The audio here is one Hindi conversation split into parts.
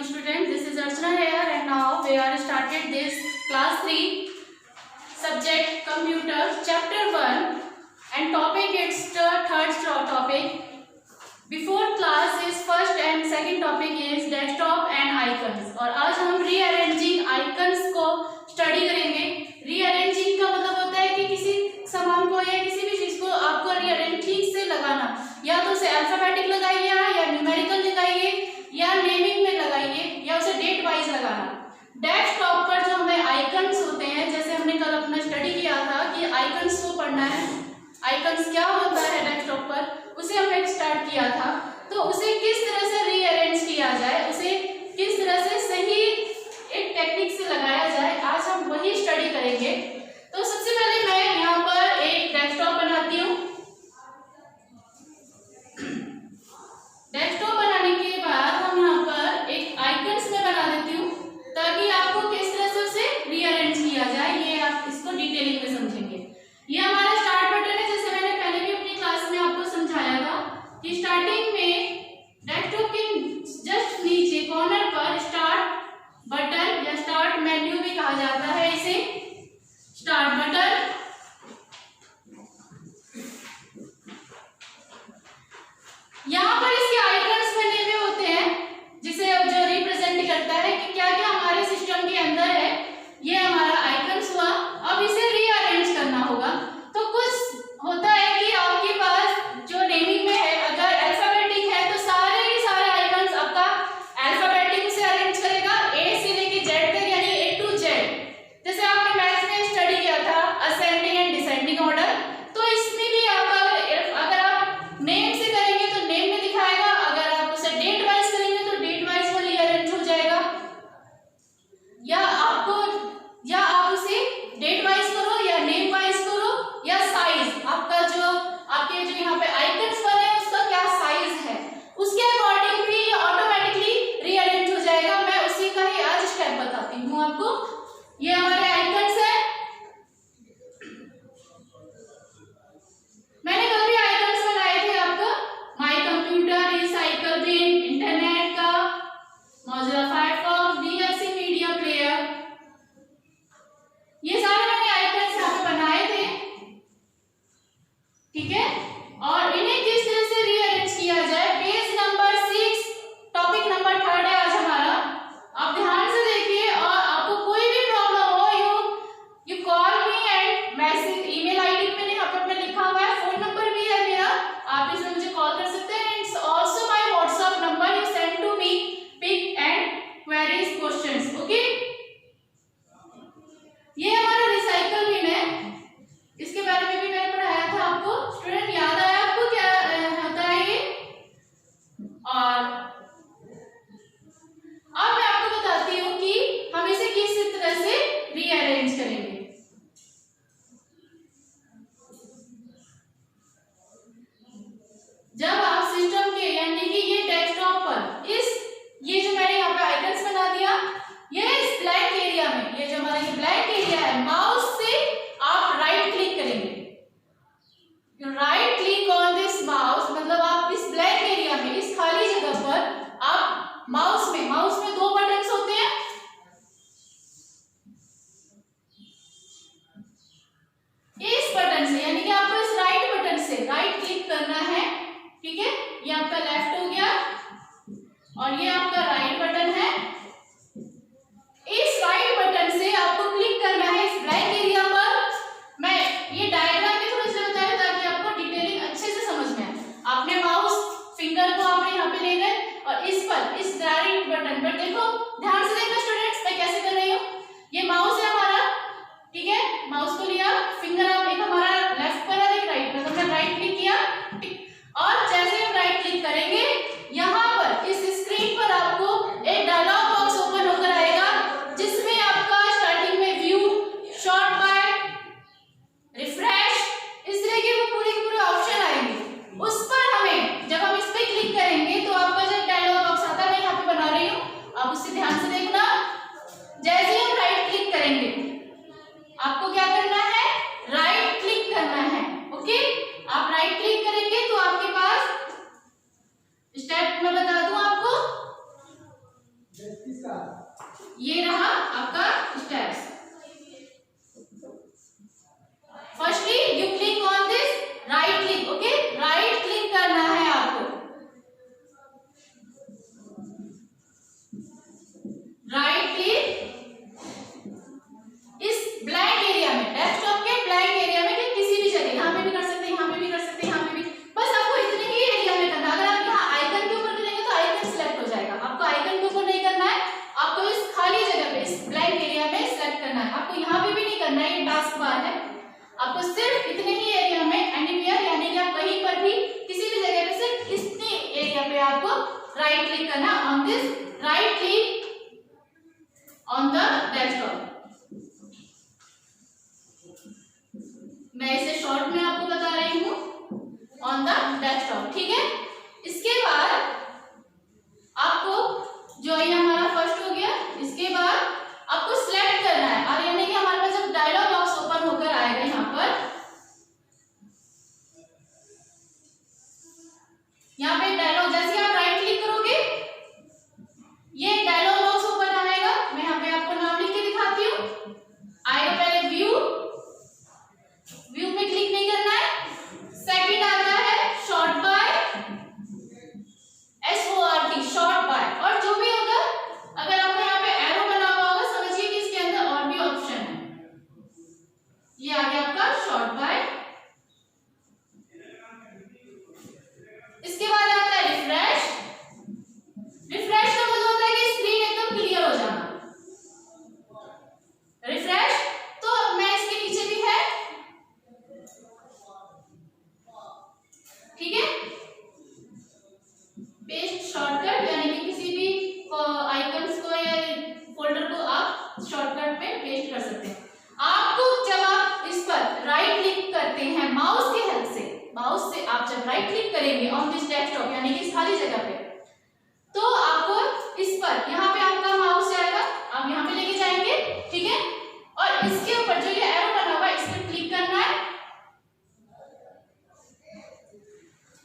morning students, this is Archana here and now we are started this class 3 subject computer chapter 1 and topic it's the third topic. Before class is first and second topic is desktop and icons और आज हम rearranging icons को study करेंगे. rearranging का मतलब होता है कि किसी सामान को या किसी भी चीज को आपको rearrange ठीक से लगाना, या तो उसे अल्फाबेटिक लगाइए या न्यूमेरिकल लगाइए या नेमिंग में लगाइए या उसे डेट वाइज लगाना. डेस्कटॉप पर जो हमें आइकन्स होते हैं, जैसे हमने कल अपना स्टडी किया था कि आइकन्स को पढ़ना है, आइकन्स क्या होता है डेस्कटॉप पर, उसे हमने स्टार्ट किया था. तो उसे किस तरह से रीअरेंज किया जाए, उसे किस तरह से सही एक टेक्निक से लगाया जाए, आज हम वही स्टडी करेंगे. तो सबसे पहले मैं यहाँ पर एक डेस्कटॉप बनाती हूँ. डेस्कटॉप बनाने के बाद हम यहाँ पर एक आइकन्स में बना देती हूँ ताकि आपको किस तरह से उसे रीअरेंज किया जाए ये आप इसको डिटेलिंग में समझेंगे. ये हमारा स्टार्ट बटन है, जैसे मैंने पहले भी अपनी क्लास में आपको समझाया था कि स्टार्टिंग में डेस्कटॉप के जस्ट नीचे कॉर्नर पर स्टार्ट बटन या स्टार्ट मेन्यू भी कहा जाता है इसे, स्टार्ट बटन. यहाँ पर इसके आइकन्स बने हुए होते हैं जिसे अब जो रिप्रेजेंट करता है कि क्या क्या हमारे सिस्टम के अंदर है. ये हमारा आइकन्स हुआ. अब इसे रीअरेंज करना होगा. तो कुछ होता है कि आपके पास जो नेमिंग में है, अगर अल्फाबेटिक है तो सारे के सारे आइकन्स आपका अल्फाबेटिक से अरेंज करेगा, ए से लेके जेड तक, यानी ए टू जेड. जैसे आपने मैथ्स में स्टडी किया था असेंडिंग एंड डिसेंडिंग ऑर्डर, तो इसमें भी आप अगर आप नेम से करेंगे तो नेम में दिखाएगा, अगर आप उसे डेट वाइज करेंगे तो डेट वाइज वो रीअरेंज हो जाएगा. या आप उसे डेट वाइज करो या नेम वाइज करो या साइज, आपका जो आपके जो यहाँ पे आइकन्स बने हैं उसका क्या साइज है, उसके अकॉर्डिंग भी ये ऑटोमेटिकली रीअरेंज हो जाएगा. मैं उसी का ही आज स्टेप बताती हूँ आपको. ये हमारे आइकन्स है. मैंने कल भी आइकन्स बनाए थे आपको, my computer, recycle bin, internet का, Mozilla Firefox, VLC media player, ये सारे मैंने आइकन्स यहाँ पे बनाए थे. ठीक है, और इन्हें किस तरह से रीअरेंज किया जाए, पेज नंबर 6 टॉपिक नंबर 3 है आज हमारा. आप ध्यान से देखिए और आपको कोई भी प्रॉब्लम हो you call me and message, email ID मैंने यहाँ पर लिखा हुआ है, फोन नंबर भी है मेरा, आप इसमें मुझे कॉल कर सकते हैं. It's also my WhatsApp number, you send to me pic and queries questions. Okay, ये हमारा रिसाइकल बिन है, इसके बारे में भी मैंने पढ़ाया था आपको. स्टूडेंट याद आया आपको क्या होता है ये? और अब मैं आपको बताती हूँ कि हम इसे किस तरह से रीअरेंज करेंगे. जब आप सिस्टम के यानी कि ये डेस्कटॉप पर ये जो मैंने यहाँ पे आइकन्स बना दिया, ये इस ब्लैंक एरिया में, ये जो हमारा ये ब्लैंक एरिया है, माउस से आप राइट क्लिक करेंगे. Right click on this mouse, मतलब आप इस ब्लैंक एरिया में, इस खाली जगह पर आप माउस में 2 बटन्स होते हैं. इस बटन से यानी कि आपको इस राइट बटन से राइट क्लिक करना है. ठीक है, ये आपका लेफ्ट हो गया और ये आपका राइट बटन है. इस राइट बटन से आपको क्लिक करना है इस ब्लैंक एरिया पर. मैं ये डायग्राम में थोड़ा सा बताया ताकि आपको डिटेलिंग अच्छे से समझ में आए. आपने माउस फिंगर को आपने यहाँ पे ले गए और इस पर इस राइट बटन पर देखो, ध्यान से देखना स्टूडेंट्स मैं कैसे कर रही हूँ. ये माउस है हमारा, ठीक है, माउस को लिया, फिंगर आप एक हमारा लेफ्ट पर है, एक राइट पर, तो मैं राइट क्लिक किया. और जैसे हम राइट क्लिक करेंगे यहाँ पर इस स्क्रीन पर आपको एक डायलॉग बॉक्स ओपन होकर आएगा जिसमें आपका स्टार्टिंग में व्यू, शॉर्ट बाय, रिफ्रेश, इस तरह के वो पूरे ऑप्शन आएंगे. उस पर हमें जब हम इस पे क्लिक करेंगे तो आपका जो डायलॉग बॉक्स आता है, मैं यहाँ पे बना रही हूँ, आप उससे ध्यान से देखना. ये रहा आपका steps. Firstly you click on this, right click, okay, right click करना है आपको, राइट क्लिक इस ब्लैंक एरिया में, डेस्कटॉप के ब्लैंक एरिया में, कि किसी भी जगह, यहाँ पे भी कर सकते हैं, यहाँ पे भी कर सकते हैं, यहाँ पे भी, बस आपको इतने ही एरिया में करना है। अगर आप यहाँ आइकन के ऊपर करेंगे तो आइकन सिलेक्ट हो जाएगा, आपको आइकन के ऊपर नहीं करना है, आपको इस खाली जगह पे, इस ब्लैंक एरिया में सिलेक्ट करना है। आपको यहाँ पे भी नहीं करना है, ये टास्क बार है, आपको सिर्फ इतने ही एरिया में, एनीवेयर यानी कि आप कहीं पर भी किसी भी जगह पे सिर्फ इतने एरिया पे आपको राइट क्लिक करना, on this right click on the desktop. मैं इसे शॉर्ट में आपको बता रही हूँ, ऑन द डेस्कटॉप, ठीक है। इसके बाद आपको जो ये हमारा फर्स्ट हो गया, इसके बाद आपको सिलेक्ट करना है, और यानी कि हमारे पास जब डायलॉग बॉक्स ओपन होकर आएगा यहाँ पर, यहाँ पे डायलॉग, जैसे आप राइट क्लिक करोगे ये डायलॉग बॉक्स ओपन आएगा। मैं यहाँ पे आपको नाम लिख के दिखाती हूँ। आएगा पहले व्यू, व्यू पे क्लिक नहीं करना है। सेकंड आता है sort by, SORT, sort by, और जो भी होगा, अगर आपको यहाँ पे एरो बना हुआ होगा समझिए कि इसके अंदर और भी ऑप्शन है। ये आ गया आपका शॉर्ट बाय। इसके बाद आता है रिफ्रेश। रिफ्रेश का मतलब होता है कि स्क्रीन एकदम क्लियर हो जाना। रिफ्रेश तो मैं इसके नीचे भी है, ठीक है, पेस्ट शॉर्टकट, यानी कि किसी भी आइकन्स को या फोल्डर को आप शॉर्टकट पे पेस्ट कर सकते हैं। आपको जब आप इस पर राइट क्लिक करते हैं माउस की हेल्प से, माउस से आप जब राइट क्लिक करेंगे ऑन दिस डेस्कटॉप यानी कि इस खाली जगह पे, तो आपको इस पर, यहाँ पे आपका माउस जाएगा, आप यहाँ पे लेके जाएंगे, ठीक है, और इसके ऊपर जो ये एरो बना हुआ है इस पर क्लिक करना है,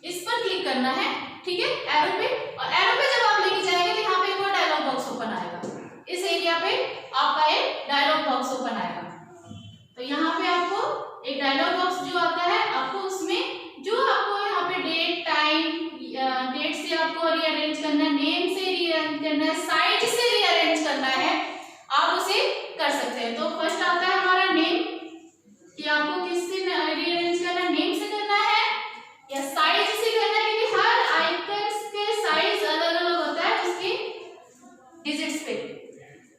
इस पर क्लिक करना है, ठीक है, एरो पे, और एरो पे जब आप लेके जाएंगे तो यहाँ पे एक और डायलॉग बॉक्स ओपन आएगा, इस एरिया पे आपका एक डायलॉग बॉक्स ओपन आएगा। तो यहाँ पे आपको एक डायलॉग बॉक्स जो आता है, आपको उसमें जो आपको यहाँ पे डेट, टाइम, डेट से आपको रीअरेंज करना है, नेम से रीअरेंज करना है, साइज से रीअरेंज करना है, आप उसे कर सकते हैं। तो फर्स्ट आता है हमारा नेम, कि आपको किससे रीअरेंज करना है, नेम से करना है या साइज से करना है, क्योंकि हर आइकन्स के साइज अलग अलग होता है उसके डिजिट्स पे,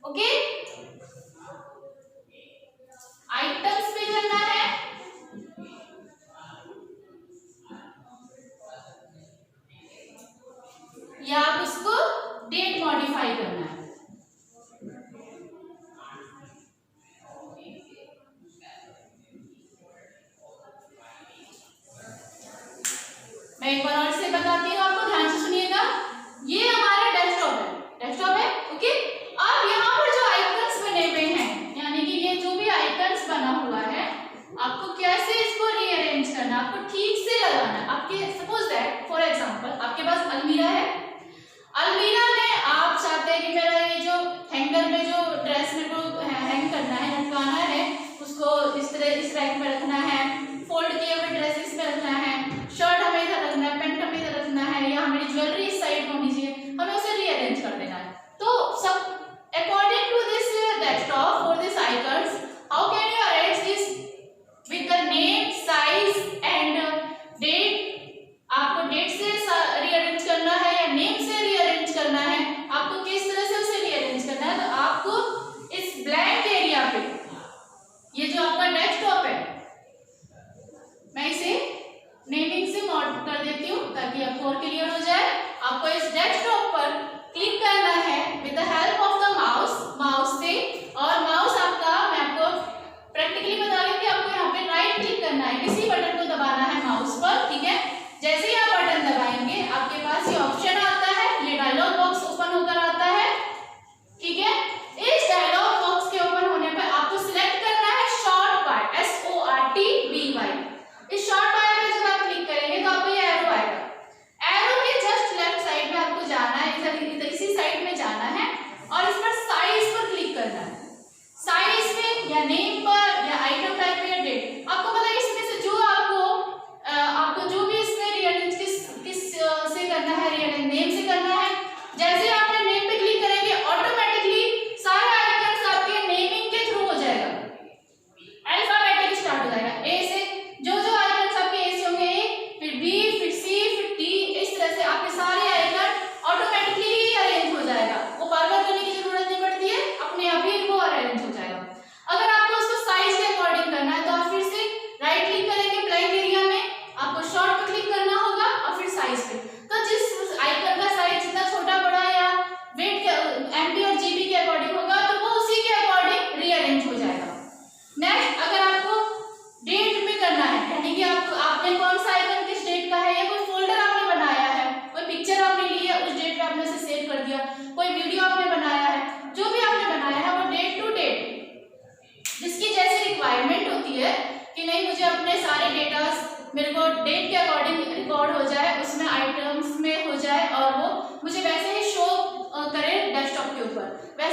ओके। आइटम्स पे करना है, या आप उसको डेट मॉडिफाई करना है। मैं एक बार और से बताती हूँ आपको, ध्यान से सुनिएगा। ये हमारा डेस्कटॉप है, डेस्कटॉप है, ओके। अब यहाँ पर जो आइकन्स बने हुए हैं, यानी कि ये जो भी आइकन्स बना हुआ है, आपको कैसे इसको रीअरेंज करना, आपको ठीक से लगाना है। आपके सपोज दैट फॉर एग्जांपल आपके पास अलमीरा है, अलमीरा में आप चाहते हैं कि मेरा ये जो हैंगर में जो ड्रेस मेरे को हैंग करना है, लटकाना है, उसको इस तरह इस रैक में रखना है, फोल्ड किए हुए ड्रेस इसमें रखना है, शर्ट हमें इधर रखना है, पैंट हमें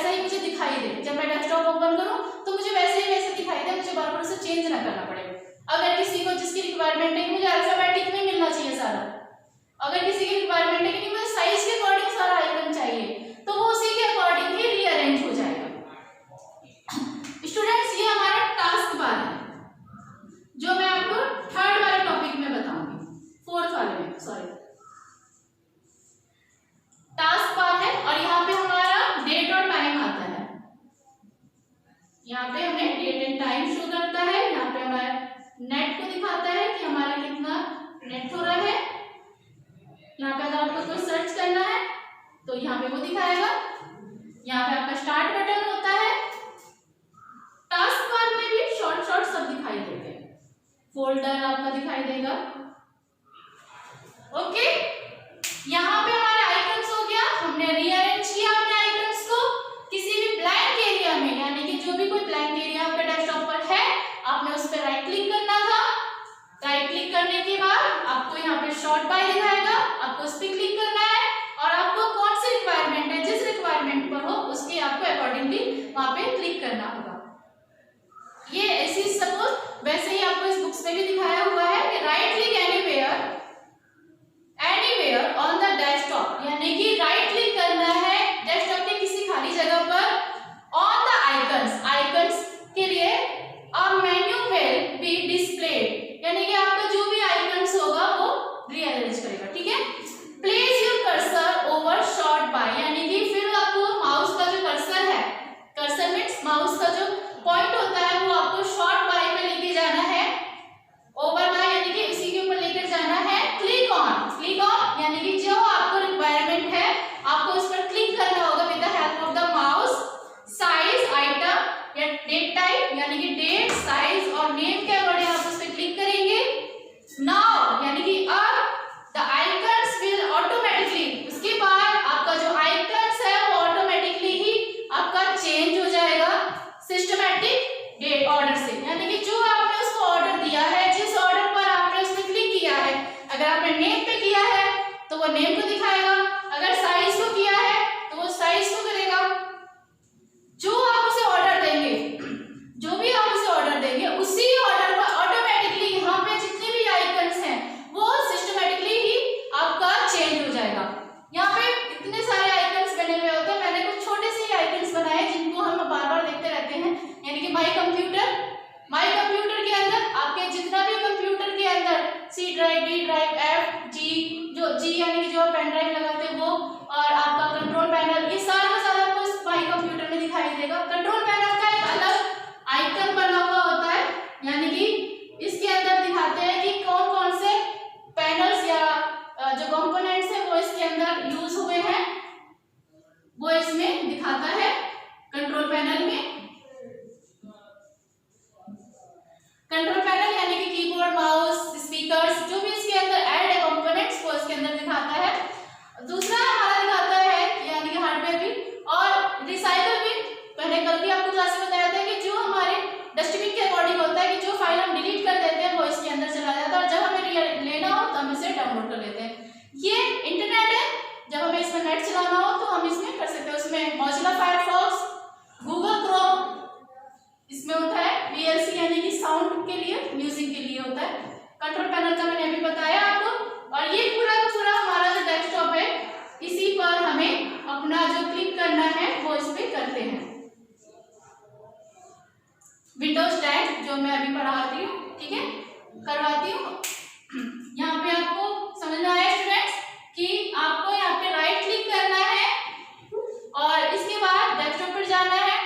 वैसा ही मुझे दिखाई दे, जब मैं डेस्कटॉप ओपन करूं तो मुझे वैसे दिखाई दे, मुझे बार बार उसे चेंज ना करना पड़े। अगर किसी को जिसकी रिक्वायरमेंट है कि मुझे अल्फाबेटिक में मिलना चाहिए सारा, अगर किसी की रिक्वायरमेंट है कि मुझे साइज के अकॉर्डिंग सारा आइकन चाहिए, तो वो उसी के अकॉर्डिंग ही रीअरेंज हो जाएगा। स्टूडेंट्स, ये हमारा टास्क बार है जो मैं आपको थर्ड वाले टॉपिक में बताऊंगी, फोर्थ वाले में, सॉरी, टास्क बार है। और यहाँ पे हमारा डेट और टाइम आता है, यहाँ पे हमें डेट एंड टाइम शो करता है, यहाँ पे हमारा नेट को दिखाता है कि हमारा कितना नेट हो रहा है। यहाँ पे अगर आपको कुछ सर्च करना है तो यहाँ पे वो दिखाएगा। यहाँ पे आपका स्टार्ट बटन होता है। टास्क बार में भी शॉर्ट सब दिखाई देते हैं, फोल्डर आपका दिखाई देगा। ओके, यहाँ पे हमारे आइकन्स हो गया, हमने रीअरेंज किया अपने आइकन्स को किसी भी ब्लैंक एरिया में, यानी कि जो भी कोई ब्लैंक एरिया आपके डेस्कटॉप पर है, आपने उस पर राइट क्लिक करना था। राइट क्लिक करने के बाद आपको यहाँ पे शॉर्ट बाय दिखाएगा, आपको उस पर क्लिक करना है और आपको कौन सी रिक्वायरमेंट है, जिस रिक्वायरमेंट पर हो उसके आपको अकॉर्डिंगली वहां पे क्लिक करना होगा। ये ऐसी सपोज वैसे ही आपको इस बुक्स में भी दिखाया हुआ है कि right click anywhere on the desktop, यानी कि राइट क्लिक करना है डेस्कटॉप के किसी खाली जगह पर ऑन द आइकन्स के लिए अ मेन्यू विल बी डिस्प्लेड, यानी कि आपका जो भी आइकन्स होगा वो रीअरेंज करेगा। ठीक है, place your cursor over sort by, यानी कि फिर आपको माउस का जो कर्सर है, कर्सर मींस माउस का जो पॉइंट होता है, वो आपको शॉर्ट बाय पे लेके जाना है। ओवर बाय यानी कि इसी के ऊपर लेकर जाना है। क्लिक ऑन यानी कि जो आपको रिक्वायरमेंट है आपको उस पर क्लिक करना होगा with the help of the mouse. Size item या डेट टाइप, यानी कि डेट, साइज और नेम के अकॉर्डिंग आप उस पर क्लिक करेंगे। नाउ यानी कि अब द आइकन्स विल ऑटोमेटिकली, उसके बाद आपका जो आइकन्स है वो ऑटोमेटिकली ही आपका चेंज हो जाएगा सिस्टमैटिक डेट ऑर्डर से, यानी कि जो आपने उसको ऑर्डर दिया है, जिस ऑर्डर पर आपने उस पर क्लिक किया है, अगर आपने नेम पे किया है तो वो नेम को दिखाएगा, अगर साइज को किया है तो वो साइज को करेगा। जो आप उसे ऑर्डर देंगे, जो भी आप उसे ऑर्डर देंगे, उसी ऑर्डर पर ऑटोमेटिकली यहाँ पे जितने भी आइकन्स हैं वो सिस्टमैटिकली ही आपका चेंज हो जाएगा। यहाँ पे इतने सारे आइकन्स बने हुए होते हैं, मैंने कुछ छोटे से ही आइकन्स बनाए जिनको हम बार बार देखते रहते हैं, यानी कि माई कंप्यूटर के अंदर आपके जितना भी कंप्यूटर के अंदर C drive, D drive, F, G, जो जी यानी कि जो पेन ड्राइव लगाते हैं वो, और आपका कंट्रोल पैनल, ये सारा का सारा आपको इस माई कंप्यूटर में दिखाई देगा। कंट्रोल पैनल का एक अलग आइकन बना हुआ होता है, यानी कि इसके अंदर दिखाते हैं कि कौन कौन से पैनल्स या जो कंपोनेंट्स हैं वो इसके अंदर यूज हुए हैं, वो इसमें दिखाता है कंट्रोल पैनल में। कंट्रोल पैनल यानी कि कीबोर्ड, माउस, स्पीकर्स, जो भी इसके अंदर ऐड है कंपोनेंट्स वो इसके अंदर दिखाता है। दूसरा हमारा दिखाता है यानी कि हार्डवेयर भी और रिसाइकल भी। मैंने कल भी आपको क्लास में बताया था कि जो हमारे डस्टबिन के अकॉर्डिंग होता है कि जो फाइल हम डिलीट कर देते हैं वो इसके अंदर चला जाता है, और जब हमें लेना हो तो हम इसे डाउनलोड कर लेते हैं। ये इंटरनेट है, जब हमें इसमें नेट चलाना हो तो हम इसमें कर सकते हैं। उसमें मोजिला फायरफॉक्स, गूगल क्रोम इसमें होता है, VLC यानी कि साउंड के लिए, म्यूजिक के लिए होता है। कंट्रोल पैनल का मैंने अभी बताया आपको, और ये पूरा का पूरा हमारा जो डेस्कटॉप है इसी पर हमें अपना जो क्लिक करना है वो इस पे करते हैं। विंडोज 10 जो मैं अभी पढ़ाती हूँ, ठीक है, करवाती हूँ। यहाँ पे आपको समझना है स्टूडेंट्स कि आपको यहाँ पे राइट क्लिक करना है और इसके बाद डेस्कटॉप पर जाना है,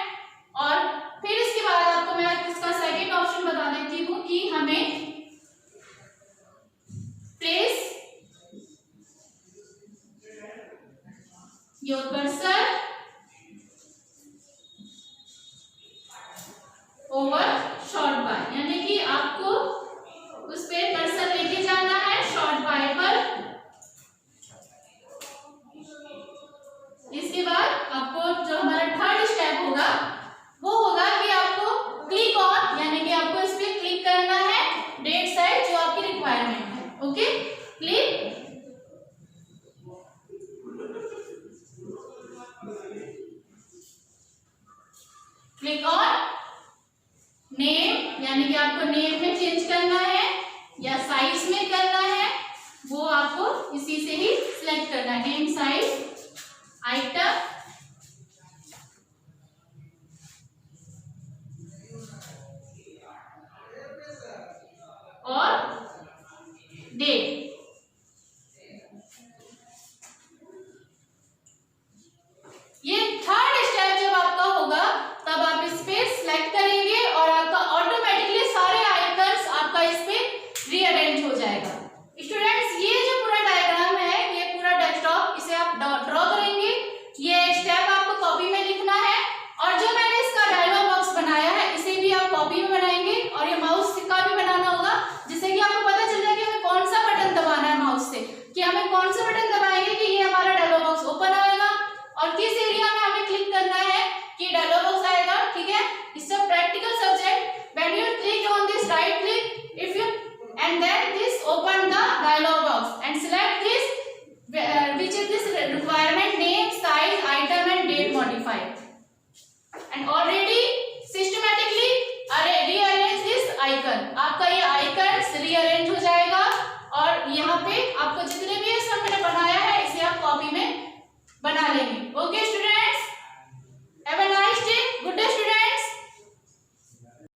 और फिर इसके बाद आपको मैं इसका सेकंड ऑप्शन बता देती हूँ कि हमें place your cursor over sort by, यानी कि आपको उस पे कर्सर लेके जाना है शॉर्ट बाय पर। इसके बाद आपको जो हमारा थर्ड स्टेप होगा वो होगा कि आपको क्लिक ऑन, यानी कि आपको इस पे क्लिक करना है क्लिक ऑन नेम, यानी कि आपको नेम में चेंज करना है या साइज में करना है, वो आपको इसी से ही सिलेक्ट करना है। नेम, साइज, आइटम और डेट। ये थर्ड स्टेप जब आपका होगा तब आप इस पे सिलेक्ट करेंगे और आपका ऑटोमेटिकली सारे आइकन्स आपका इस पे रीअरेंज हो जाएगा। स्टूडेंट्स, ये जो पूरा डायग्राम है, ये पूरा डेस्कटॉप, इसे आप ड्रॉ करेंगे। ये स्टेप आपको कॉपी में लिखना है और जो मैंने इसका डायलॉग बॉक्स बनाया है इसे भी आप कॉपी में बनाएंगे और ये माउस का भी बनाना होगा, जिससे कि आपको पता चल जाए कि हमें कौन सा बटन दबाना है माउस से, कि हमें कौन सा बटन दबाएंगे कि ये हमारा डायलॉग बॉक्स ओपन आएगा और किस एरिया में हमें क्लिक करना है कि डायलॉग बॉक्स आएगा। ठीक है, it's a practical subject. When you click on this right click if you and then this open the dialog box and select this which is this requirement name, size, item and date modify and already systematically rearrange this icon। आपका ये icons rearrange हो जाएगा और यहाँ पे आपको जितने भी इसमें मैंने बनाया है इसे आप कॉपी में बना लेंगे। Okay student.